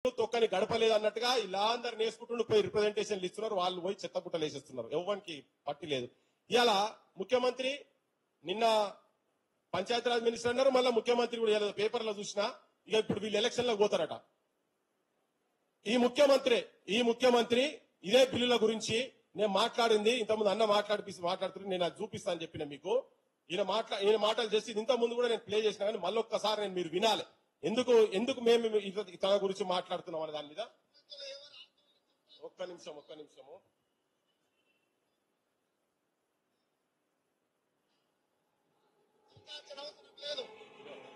తొక్కని గడపలేదు అన్నట్టుగా ఇలా అందరు నేర్చుకుంటూ పోయి రిప్రజెంటేషన్లు ఇస్తున్నారు. వాళ్ళు పోయి చెత్తపుట్టలు వేసేస్తున్నారు. ఎవరికి పట్టి లేదు. ఇవాళ ముఖ్యమంత్రి నిన్న పంచాయతీరాజ్ మినిస్టర్ అన్నారు, మళ్ళీ ముఖ్యమంత్రి కూడా పేపర్లో చూసినా ఇక ఇప్పుడు వీళ్ళు ఎలక్షన్ లో పోతారట. ఈ ముఖ్యమంత్రి ఇదే బిల్లుల గురించి నేను మాట్లాడింది ఇంతకుముందు అన్న మాట్లాడుతున్నా, నేను అది చూపిస్తాను చెప్పిన మీకు. ఈయన మాటలు చేసి ఇంత ముందు కూడా నేను ప్లే చేసిన, కానీ మళ్ళీ ఒక్కసారి నేను మీరు వినాలి ఎందుకు మేము తన గురించి మాట్లాడుతున్నాం అనే దాని మీద. ఒక్క నిమిషము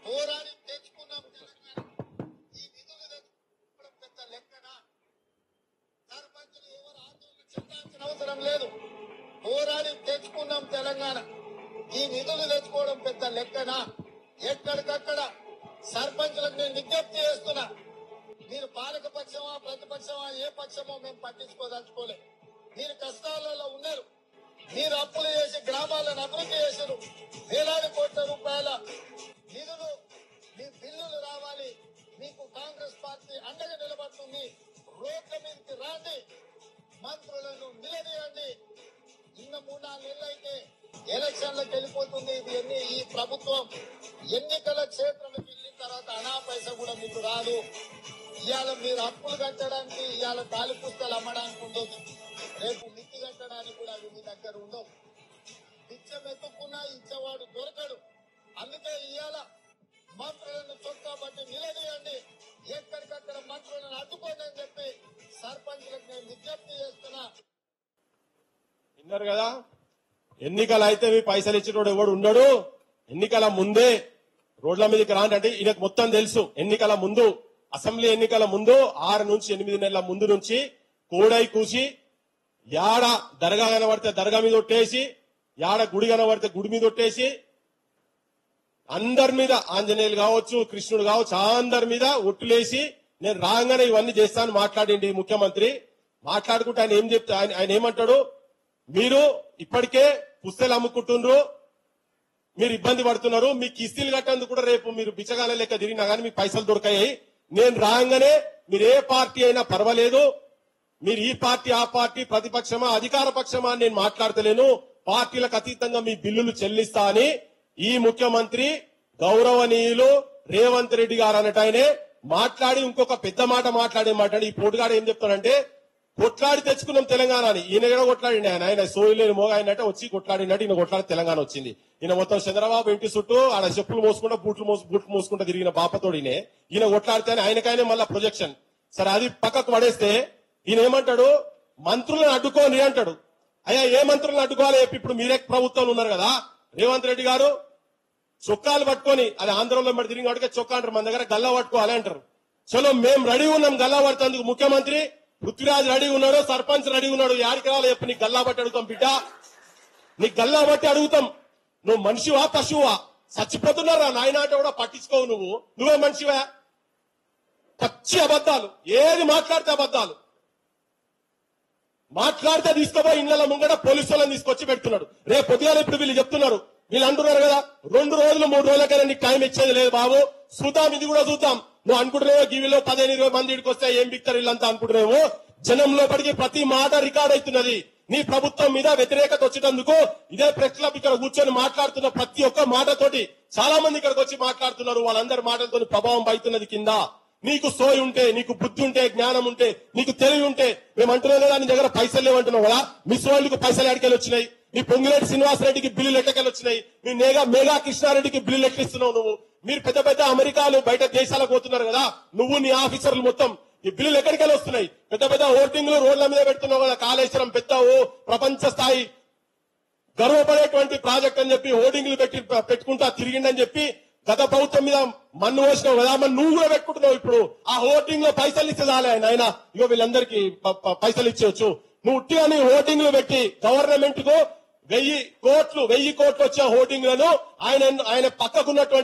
పోరాడి తెచ్చుకున్నాం తెలంగాణ. ఈ నిధులు తెచ్చుకోవడం పెద్ద లెక్కనా? సర్పంచులు ఎవరు ఆందోళన చెందాల్సిన అవసరం లేదు. పోరాడి తెచ్చుకున్నాం తెలంగాణ. ఈ నిధులు తెచ్చుకోవడం పెద్ద లెక్కనా? ఎక్కడికక్కడ సర్పంచులకు నేను విజ్ఞప్తి చేస్తున్నా, మీరు పాలక పక్షమా ప్రతిపక్షమా ఏ పక్షమో మేము పట్టించుకోదలుచుకోలే. మీరు కష్టాలలో ఉన్నారు. మీరు అప్పులు చేసి గ్రామాలను అభివృద్ధి చేశారు. వేలాది కోట్ల రూపాయల నిధులు మీ బిల్లులు రావాలి. మీకు కాంగ్రెస్ పార్టీ అండగా నిలబడుతుంది. రోడ్ల మీదకి రాండి, మంత్రులను నిలదీయండి. ఇన్న 3-4 నెలలు అయితే ఎలక్షన్లకు వెళ్ళిపోతుంది. ఇది ఈ ప్రభుత్వం ఎన్నికల క్షేత్రాలకు వెళ్ళిన తర్వాత అనా పైసా కూడా మీకు రాదు. ఇవాళ మీరు అప్పులు కట్టడానికి, ఇవాళ తాలి పుస్తకాలు అమ్మడానికి ఉండదు. రేపు మిత్తి కట్టడానికి కూడా అవి మీ దగ్గర ఉండవు. బిచ్చం ఎత్తుకున్నా ఇచ్చేవాడు దొరకడు. అందుకే ఇవాళ మంత్రులను చొక్కా బట్టి నిలదీయండి, ఎక్కడికక్కడ మంత్రులను అడ్డుకోండి అని చెప్పి సర్పంచులకు నేను విజ్ఞప్తి చేస్తున్నా. విన్నారు కదా, ఎన్నికలు అయితే మీ పైసలు ఇచ్చినోడు ఎవడు ఉండడు. ఎన్నికల ముందే రోడ్ల మీదకి రాండి అంటే ఈయనకు మొత్తం తెలుసు. ఎన్నికల ముందు, అసెంబ్లీ ఎన్నికల ముందు 6 నుంచి 8 నెలల ముందు నుంచి కోడై కూసి యాడ దర్గా కనబడితే దర్గా మీద ఒట్టేసి, యాడ గుడి కనబడితే గుడి మీద ఒట్టేసి, అందరి మీద ఆంజనేయులు కావచ్చు, కృష్ణుడు కావచ్చు, అందరి మీద ఒట్టులేసి నేను రాగానే ఇవన్నీ చేస్తాను మాట్లాడింది ముఖ్యమంత్రి. మాట్లాడుకుంటే ఆయన ఏం చెప్తా, ఆయన ఏమంటాడు, మీరు ఇప్పటికే పుస్తకాలు అమ్ముకుంటున్నారు, మీరు ఇబ్బంది పడుతున్నారు, మీ కిస్తీలు కట్టేందుకు కూడా రేపు మీరు బిచ్చగాల లెక్క తిరిగినా కానీ మీకు పైసలు దొరకాయి. నేను రాగానే మీరు ఏ పార్టీ అయినా పర్వాలేదు, మీరు ఈ పార్టీ ఆ పార్టీ ప్రతిపక్షమా అధికార పక్షమా అని నేను మాట్లాడతలేను, పార్టీలకు అతీతంగా మీ బిల్లులు చెల్లిస్తా అని ఈ ముఖ్యమంత్రి గౌరవనీయులు రేవంత్ రెడ్డి గారు అన్నట్టు మాట్లాడి ఇంకొక పెద్ద మాట మాట్లాడి ఈ పోటుగాడు ఏం చెప్తాడంటే కొట్లాడి తెచ్చుకున్నాం తెలంగాణ అని. ఈయన కూడా కొట్లాడి ఆయన సోయిలేని మోగా అయినట్టు వచ్చి కొట్లాడినట్టు ఈయన కొట్లాడి తెలంగాణ వచ్చింది. ఈయన మొత్తం చంద్రబాబు ఇంటి చుట్టూ ఆడ చెప్పులు మోసుకుంటా బూట్లు మోసుకుంటా తిరిగిన బాపతోడినే ఈయన కొట్లాడితే ఆయనకైనా మళ్ళా ప్రొజెక్షన్. సరే అది పక్కకు పడేస్తే ఈయన ఏమంటాడు, మంత్రులను అడ్డుకోని అంటాడు. అయ్యా ఏ మంత్రులను అడ్డుకోవాలి? ఇప్పుడు మీరే ప్రభుత్వంలో ఉన్నారు కదా, రేవంత్ రెడ్డి గారు చొక్కాలు పట్టుకొని, అది ఆంధ్రలో మరి తిరిగి వాడికే చొక్కా అంటారు, మన దగ్గర గల్లా పట్టుకోవాలి అంటారు. చలో మేము రెడీ ఉన్నాం గల్లా పడుతుందుకు. ముఖ్యమంత్రి పృథ్వీరాజ్ రెడీ ఉన్నాడు, సర్పంచ్ రెడీ ఉన్నాడు. యాడికి రావాలి చెప్పి నీకు గల్లా బట్టి అడుగుతాం బిడ్డ, నీకు గల్లా బట్టి అడుగుతాం. నువ్వు మనిషివా పశువా? చచ్చిపోతున్నారా నాయన అంటే కూడా పట్టించుకోవు. నువ్వే మనిషివా? పచ్చి అబద్దాలు, ఏది మాట్లాడితే అబద్దాలు మాట్లాడితే తీసుకుపోయి ఇళ్ల ముంగట పోలీసు వాళ్ళని తీసుకొచ్చి పెడుతున్నాడు. రేపు పొద్దుగాల ఇప్పుడు వీళ్ళు చెప్తున్నారు, వీళ్ళు అంటున్నారు కదా 2 రోజులు 3 రోజులకైనా నీకు టైం ఇచ్చేది లేదు బాబు, చూద్దాం ఇది కూడా చూద్దాం. నువ్వు అనుకుంటున్నావో గివిలో 15-20 మంది ఇడికి వస్తే ఏం బిక్తారు వీళ్ళంతా అనుకుంటున్నావు. జనంలో పడికి ప్రతి మాట రికార్డ్ అవుతున్నది. నీ ప్రభుత్వం మీద వ్యతిరేకత వచ్చేటందుకు ఇదే ప్రెస్ క్లబ్ ఇక్కడ కూర్చొని మాట్లాడుతున్న ప్రతి ఒక్క మాటతోటి చాలా మంది ఇక్కడికి వచ్చి మాట్లాడుతున్నారు. వాళ్ళందరి మాటలతో ప్రభావం పడుతున్నది కింద. నీకు సోయి ఉంటే, నీకు బుద్ధి ఉంటే, జ్ఞానం ఉంటే, నీకు తెలివి ఉంటే, మేము అంటున్నాం కదా నీ దగ్గర పైసలు లేవంటున్నావు కదా, మిస్ వరల్డ్కి పైసలు ఎక్కడికెళ్ళి వచ్చినాయి? నీ పొంగిరెడ్డి శ్రీనివాసరెడ్డికి బిల్లులు ఎక్కడికెళ్ళి వచ్చినాయి? నీ మేఘా కృష్ణారెడ్డికి బిల్లులు ఎక్కిస్తున్నావు నువ్వు. మీరు పెద్ద పెద్ద అమెరికాలు బయట దేశాలకు పోతున్నారు కదా, నువ్వు నీ ఆఫీసర్లు మొత్తం ఈ బిల్లులు ఎక్కడికెళ్ళి వస్తున్నాయి? పెద్ద పెద్ద హోర్డింగ్లు రోడ్ల మీద పెడుతున్నావు కదా, కాళేశ్వరం పెద్ద ప్రపంచ స్థాయి గర్వపడేటువంటి ప్రాజెక్ట్ అని చెప్పి హోర్డింగ్లు పెట్టుకుంటా తిరిగిండని చెప్పి గత ప్రభుత్వం మీద మన్ను పోసినావు కదా, మరి నువ్వు కూడా పెట్టుకుంటున్నావు. ఇప్పుడు ఆ హోర్డింగ్ లో పైసలు ఇస్తే చాలే ఆయన ఇగో వీళ్ళందరికీ పైసలు ఇచ్చేవచ్చు. నువ్వు ఉట్టిగా నీ హోర్డింగ్లు పెట్టి గవర్నమెంట్ కు 1000 కోట్లు వచ్చే హోర్డింగ్లను ఆయన పక్కకున్నటువంటి